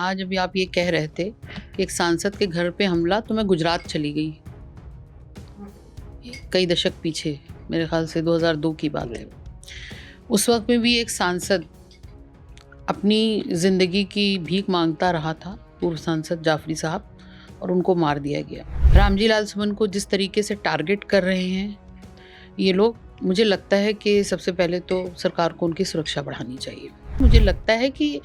कहा जब आप ये कह रहे थे कि एक सांसद के घर पे हमला, तो मैं गुजरात चली गई कई दशक पीछे, मेरे ख्याल से 2002 की बात है। उस वक्त में भी एक सांसद अपनी ज़िंदगी की भीख मांगता रहा था, पूर्व सांसद जाफरी साहब, और उनको मार दिया गया। रामजी लाल सुमन को जिस तरीके से टारगेट कर रहे हैं ये लोग, मुझे लगता है कि सबसे पहले तो सरकार को उनकी सुरक्षा बढ़ानी चाहिए। मुझे लगता है कि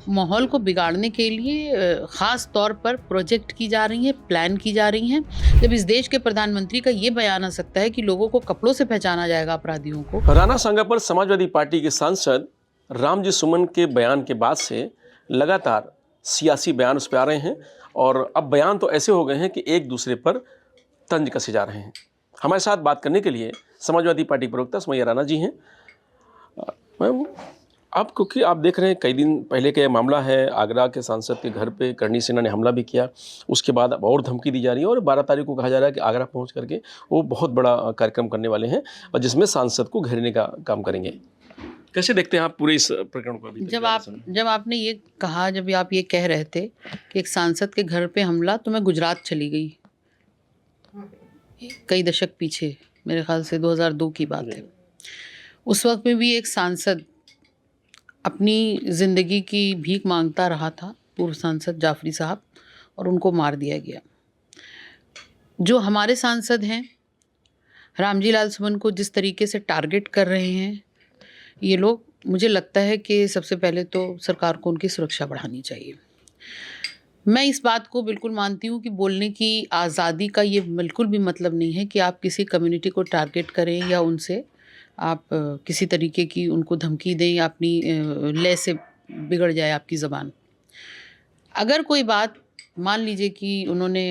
माहौल को बिगाड़ने के लिए ख़ास तौर पर प्रोजेक्ट की जा रही हैं, प्लान की जा रही हैं। जब इस देश के प्रधानमंत्री का ये बयान आ सकता है कि लोगों को कपड़ों से पहचाना जाएगा अपराधियों को। राणा सांगा पर समाजवादी पार्टी के सांसद रामजी सुमन के बयान के बाद से लगातार सियासी बयान उस पर आ रहे हैं और अब बयान तो ऐसे हो गए हैं कि एक दूसरे पर तंज कसे जा रहे हैं। हमारे साथ बात करने के लिए समाजवादी पार्टी प्रवक्ता सुमैया राणा जी हैं। मैम, आप क्योंकि आप देख रहे हैं कई दिन पहले का यह मामला है, आगरा के सांसद के घर पे करणी सेना ने हमला भी किया, उसके बाद अब और धमकी दी जा रही है और 12 तारीख को कहा जा रहा है कि आगरा पहुंच करके वो बहुत बड़ा कार्यक्रम करने वाले हैं और जिसमें सांसद को घेरने का काम करेंगे। कैसे देखते हैं आप पूरे इस प्रकरण को? अभी जब आपने ये कहा, जब आप ये कह रहे थे कि एक सांसद के घर पे हमला, तो मैं गुजरात चली गई कई दशक पीछे, मेरे ख्याल से 2002 की बात है। उस वक्त में भी एक सांसद अपनी ज़िंदगी की भीख मांगता रहा था, पूर्व सांसद जाफरी साहब, और उनको मार दिया गया। जो हमारे सांसद हैं रामजी लाल सुमन को जिस तरीके से टारगेट कर रहे हैं ये लोग, मुझे लगता है कि सबसे पहले तो सरकार को उनकी सुरक्षा बढ़ानी चाहिए। मैं इस बात को बिल्कुल मानती हूँ कि बोलने की आज़ादी का ये बिल्कुल भी मतलब नहीं है कि आप किसी कम्युनिटी को टारगेट करें या उनसे आप किसी तरीके की उनको धमकी दें या अपनी लय से बिगड़ जाए आपकी ज़बान। अगर कोई बात मान लीजिए कि उन्होंने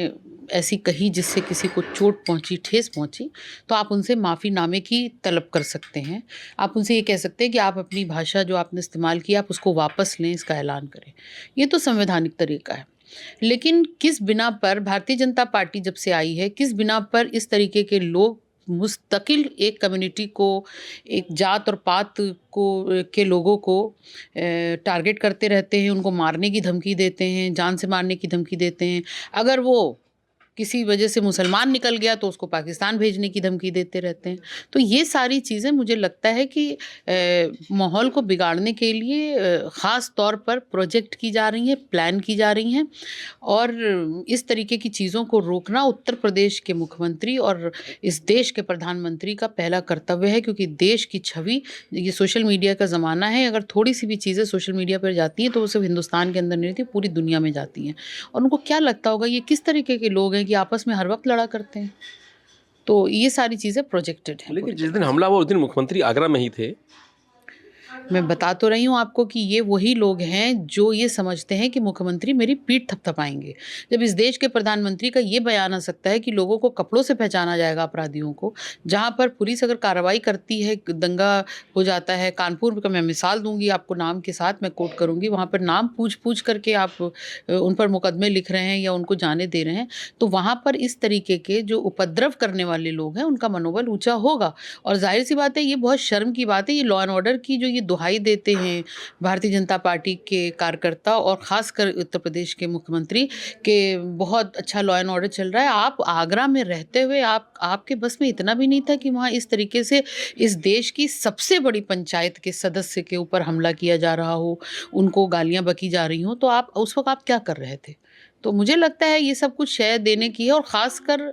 ऐसी कही जिससे किसी को चोट पहुंची, ठेस पहुंची, तो आप उनसे माफ़ीनामे की तलब कर सकते हैं। आप उनसे ये कह सकते हैं कि आप अपनी भाषा जो आपने इस्तेमाल की आप उसको वापस लें, इसका ऐलान करें। ये तो संवैधानिक तरीका है। लेकिन किस बिना पर भारतीय जनता पार्टी जब से आई है, किस बिना पर इस तरीके के लोग मुस्तकिल एक कम्युनिटी को, एक जात और पात को के लोगों को टारगेट करते रहते हैं, उनको मारने की धमकी देते हैं, जान से मारने की धमकी देते हैं। अगर वो किसी वजह से मुसलमान निकल गया तो उसको पाकिस्तान भेजने की धमकी देते रहते हैं। तो ये सारी चीज़ें मुझे लगता है कि माहौल को बिगाड़ने के लिए ख़ास तौर पर प्रोजेक्ट की जा रही हैं, प्लान की जा रही हैं, और इस तरीके की चीज़ों को रोकना उत्तर प्रदेश के मुख्यमंत्री और इस देश के प्रधानमंत्री का पहला कर्तव्य है। क्योंकि देश की छवि, ये सोशल मीडिया का ज़माना है, अगर थोड़ी सी भी चीज़ें सोशल मीडिया पर जाती हैं तो वो सिर्फ हिंदुस्तान के अंदर नहीं रहती, पूरी दुनिया में जाती हैं। और उनको क्या लगता होगा ये किस तरीके के लोग हैं कि आपस में हर वक्त लड़ा करते हैं। तो ये सारी चीज़ें प्रोजेक्टेड हैं। लेकिन जिस दिन हमला हुआ उस दिन मुख्यमंत्री आगरा में ही थे। मैं बता तो रही हूँ आपको कि ये वही लोग हैं जो ये समझते हैं कि मुख्यमंत्री मेरी पीठ थपथपाएंगे। जब इस देश के प्रधानमंत्री का ये बयान आ सकता है कि लोगों को कपड़ों से पहचाना जाएगा अपराधियों को, जहाँ पर पुलिस अगर कार्रवाई करती है, दंगा हो जाता है, कानपुर का मैं मिसाल दूंगी आपको, नाम के साथ मैं कोट करूंगी, वहाँ पर नाम पूछ करके आप उन पर मुकदमे लिख रहे हैं या उनको जाने दे रहे हैं, तो वहाँ पर इस तरीके के जो उपद्रव करने वाले लोग हैं उनका मनोबल ऊँचा होगा। और जाहिर सी बात है, ये बहुत शर्म की बात है, ये लॉ एंड ऑर्डर की जो ये दुहाई देते हैं भारतीय जनता पार्टी के कार्यकर्ता और खासकर उत्तर प्रदेश के मुख्यमंत्री के बहुत अच्छा लॉ एंड ऑर्डर चल रहा है। आप आगरा में रहते हुए आपके बस में इतना भी नहीं था कि वहाँ इस तरीके से इस देश की सबसे बड़ी पंचायत के सदस्य के ऊपर हमला किया जा रहा हो, उनको गालियां बकी जा रही हो, तो आप उस वक्त आप क्या कर रहे थे? तो मुझे लगता है ये सब कुछ शय देने की है। और ख़ासकर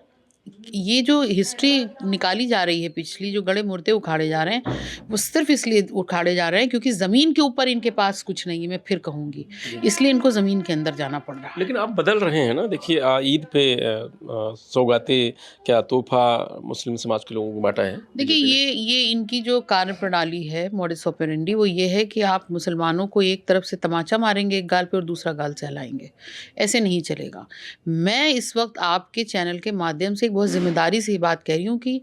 ये जो हिस्ट्री निकाली जा रही है, पिछली जो गड़े मुर्दे उखाड़े जा रहे हैं, वो सिर्फ इसलिए उखाड़े जा रहे हैं क्योंकि ज़मीन के ऊपर इनके पास कुछ नहीं है, मैं फिर कहूँगी, इसलिए इनको ज़मीन के अंदर जाना पड़ रहा है। लेकिन आप बदल रहे हैं ना, देखिए ईद पे सौगातें क्या तोहफा मुस्लिम समाज के लोगों को बांटा है। देखिए ये इनकी जो कार्य प्रणाली है, मॉडस ऑपरेंडी, वो ये है कि आप मुसलमानों को एक तरफ से तमाचा मारेंगे एक गाल पे और दूसरा गाल सहलाएंगे, ऐसे नहीं चलेगा। मैं इस वक्त आपके चैनल के माध्यम से एक बहुत जिम्मेदारी से ये बात कह रही हूँ कि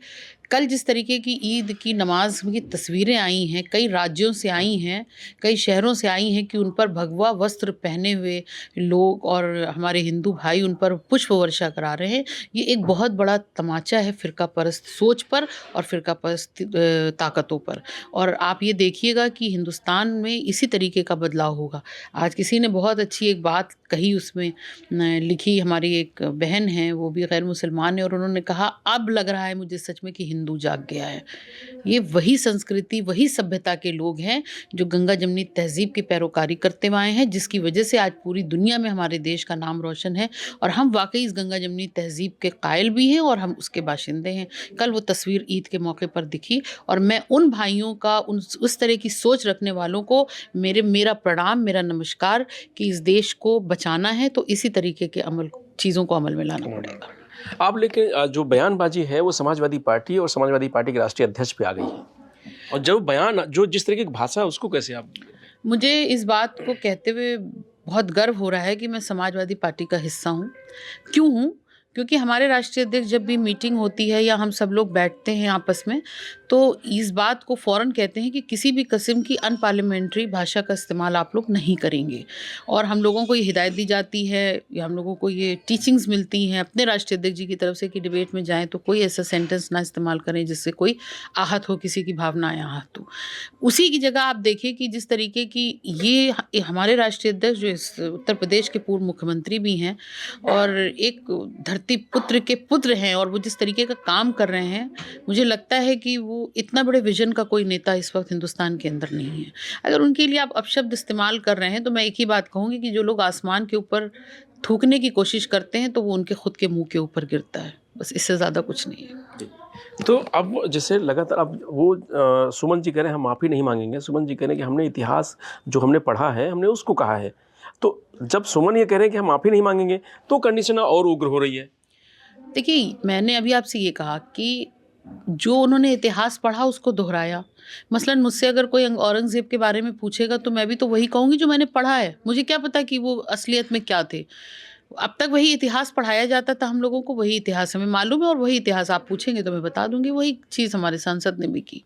कल जिस तरीके की ईद की नमाज की तस्वीरें आई हैं, कई राज्यों से आई हैं, कई शहरों से आई हैं कि उन पर भगवा वस्त्र पहने हुए लोग और हमारे हिंदू भाई उन पर पुष्प वर्षा करा रहे हैं। ये एक बहुत बड़ा तमाचा है फ़िरका परस्त सोच पर और फ़िरका परस्त ताकतों पर। और आप ये देखिएगा कि हिंदुस्तान में इसी तरीके का बदलाव होगा। आज किसी ने बहुत अच्छी एक बात कही उसमें लिखी, हमारी एक बहन है, वो भी गैर मुसलमान है, और उन्होंने कहा, अब लग रहा है मुझे सच में कि हिंदू जाग गया है। ये वही संस्कृति, वही सभ्यता के लोग हैं जो गंगा जमनी तहज़ीब की पैरोकारी करते हुए आए हैं, जिसकी वजह से आज पूरी दुनिया में हमारे देश का नाम रोशन है। और हम वाक़ई इस गंगा जमनी तहज़ीब के कायल भी हैं और हम उसके बाशिंदे हैं। कल वो तस्वीर ईद के मौके पर दिखी और मैं उन भाइयों का, उस तरह की सोच रखने वालों को मेरा प्रणाम, मेरा नमस्कार कि इस देश को बचाना है तो इसी तरीके के चीज़ों को अमल में लाना पड़ेगा। आप लेकिन जो बयानबाजी है वो समाजवादी पार्टी और समाजवादी पार्टी के राष्ट्रीय अध्यक्ष पे आ गई है, और जब बयान जो जिस तरीके की भाषा है उसको कैसे आप? मुझे इस बात को कहते हुए बहुत गर्व हो रहा है कि मैं समाजवादी पार्टी का हिस्सा हूँ। क्यों हूँ? क्योंकि हमारे राष्ट्रीय अध्यक्ष जब भी मीटिंग होती है या हम सब लोग बैठते हैं आपस में, तो इस बात को फ़ौरन कहते हैं कि किसी भी किस्म की अनपार्लियामेंट्री भाषा का इस्तेमाल आप लोग नहीं करेंगे। और हम लोगों को ये हिदायत दी जाती है या हम लोगों को ये टीचिंग्स मिलती हैं अपने राष्ट्रीय अध्यक्ष जी की तरफ से कि डिबेट में जाएँ तो कोई ऐसा सेंटेंस ना इस्तेमाल करें जिससे कोई आहत हो, किसी की भावनाएँ आहत हो। उसी की जगह आप देखिए कि जिस तरीके की ये हमारे राष्ट्रीय अध्यक्ष जो इस उत्तर प्रदेश के पूर्व मुख्यमंत्री भी हैं और एक धरती पुत्र के पुत्र हैं, और वो जिस तरीके का काम कर रहे हैं, मुझे लगता है कि वो इतना बड़े विजन का कोई नेता इस वक्त हिंदुस्तान के अंदर नहीं है। अगर उनके लिए आप अपशब्द इस्तेमाल कर रहे हैं तो मैं एक ही बात कहूँगी कि जो लोग आसमान के ऊपर थूकने की कोशिश करते हैं तो वो उनके खुद के मुंह के ऊपर गिरता है, बस इससे ज़्यादा कुछ नहीं है। तो अब जैसे लगातार अब वो सुमन जी कह रहे हैं हम माफ़ी नहीं मांगेंगे, सुमन जी कह रहे हैं कि हमने इतिहास जो हमने पढ़ा है हमने उसको कहा है। तो जब सुमन ये कह रहे हैं कि हम माफ़ी नहीं मांगेंगे तो कंडीशन और उग्र हो रही है। देखिए, मैंने अभी आपसे ये कहा कि जो उन्होंने इतिहास पढ़ा उसको दोहराया। मसलन मुझसे अगर कोई औरंगज़ेब के बारे में पूछेगा तो मैं भी तो वही कहूँगी जो मैंने पढ़ा है। मुझे क्या पता कि वो असलियत में क्या थे। अब तक वही इतिहास पढ़ाया जाता था हम लोगों को, वही इतिहास हमें मालूम है और वही इतिहास आप पूछेंगे तो मैं बता दूँगी। वही चीज़ हमारे सांसद ने भी की।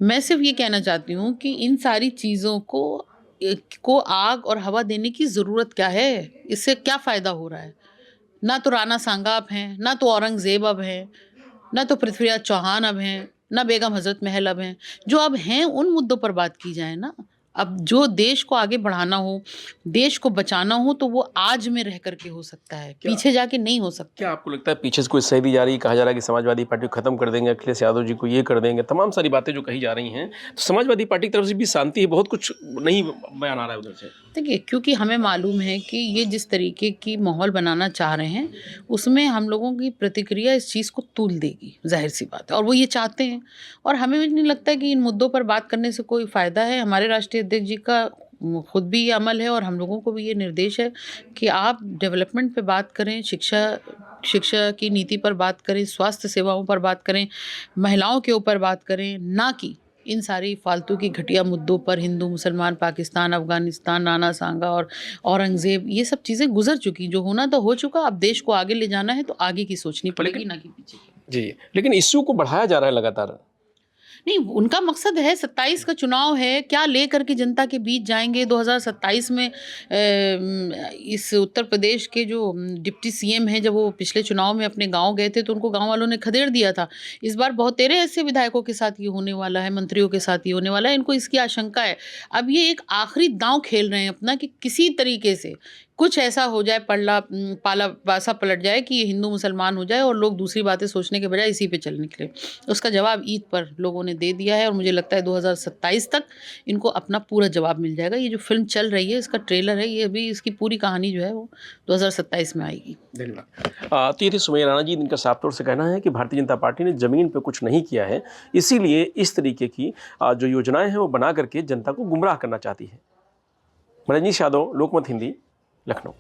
मैं सिर्फ़ ये कहना चाहती हूँ कि इन सारी चीज़ों को आग और हवा देने की ज़रूरत क्या है? इससे क्या फ़ायदा हो रहा है? ना तो राणा सांगा अब हैं, ना तो औरंगज़ेब अब हैं, ना तो पृथ्वीराज चौहान अब हैं, ना बेगम हज़रत महल अब हैं। जो अब हैं उन मुद्दों पर बात की जाए ना। अब जो देश को आगे बढ़ाना हो, देश को बचाना हो तो वो आज में रह कर के हो सकता है, पीछे जाके नहीं हो सकता। क्या आपको लगता है पीछे से कोई सही दी जा रही है, कहा जा रहा है कि समाजवादी पार्टी को खत्म कर देंगे, अखिलेश यादव जी को ये कर देंगे, तमाम सारी बातें जो कही जा रही हैं, तो समाजवादी पार्टी की तरफ से भी शांति है, बहुत कुछ नहीं बयान आ रहा है उधर से। देखिए, क्योंकि हमें मालूम है कि ये जिस तरीके की माहौल बनाना चाह रहे हैं, उसमें हम लोगों की प्रतिक्रिया इस चीज़ को तूल देगी, ज़ाहिर-सी बात है, और वो ये चाहते हैं। और हमें भी नहीं लगता कि इन मुद्दों पर बात करने से कोई फ़ायदा है। हमारे राष्ट्रीय अध्यक्ष जी का खुद भी ये अमल है और हम लोगों को भी ये निर्देश है कि आप डेवलपमेंट पे बात करें, शिक्षा की नीति पर बात करें, स्वास्थ्य सेवाओं पर बात करें, महिलाओं के ऊपर बात करें, ना कि इन सारी फालतू की घटिया मुद्दों पर हिंदू, मुसलमान, पाकिस्तान, अफ़गानिस्तान, राणा सांगा और औरंगज़ेब, ये सब चीज़ें गुज़र चुकी। जो होना था हो चुका। अब देश को आगे ले जाना है तो आगे की सोचनी पड़ेगी, ना कि पीछे की। जी, लेकिन इश्यू को बढ़ाया जा रहा है लगातार। नहीं, उनका मकसद है 27 का चुनाव है, क्या लेकर के जनता के बीच जाएँगे। 2027 में इस उत्तर प्रदेश के जो डिप्टी सीएम हैं, जब वो पिछले चुनाव में अपने गाँव गए थे तो उनको गाँव वालों ने खदेड़ दिया था। इस बार बहुतेरे ऐसे विधायकों के साथ ये होने वाला है, मंत्रियों के साथ ये होने वाला है, इनको इसकी आशंका है। अब ये एक आखिरी दाँव खेल रहे हैं अपना कि किसी तरीके से कुछ ऐसा हो जाए, पाला पासा पलट जाए कि ये हिंदू मुसलमान हो जाए और लोग दूसरी बातें सोचने के बजाय इसी पे चल निकले। उसका जवाब ईद पर लोगों ने दे दिया है और मुझे लगता है 2027 तक इनको अपना पूरा जवाब मिल जाएगा। ये जो फ़िल्म चल रही है, इसका ट्रेलर है, ये अभी इसकी पूरी कहानी जो है वो 2027 में आएगी। धन्यवाद। तो ये थी सुमैया राणा जी, इनका साफ तौर से कहना है कि भारतीय जनता पार्टी ने ज़मीन पे कुछ नहीं किया है, इसीलिए इस तरीके की जो योजनाएँ हैं वो बना करके जनता को गुमराह करना चाहती है। मैं रजनीश यादव, लोकमत हिंदी, लखनऊ।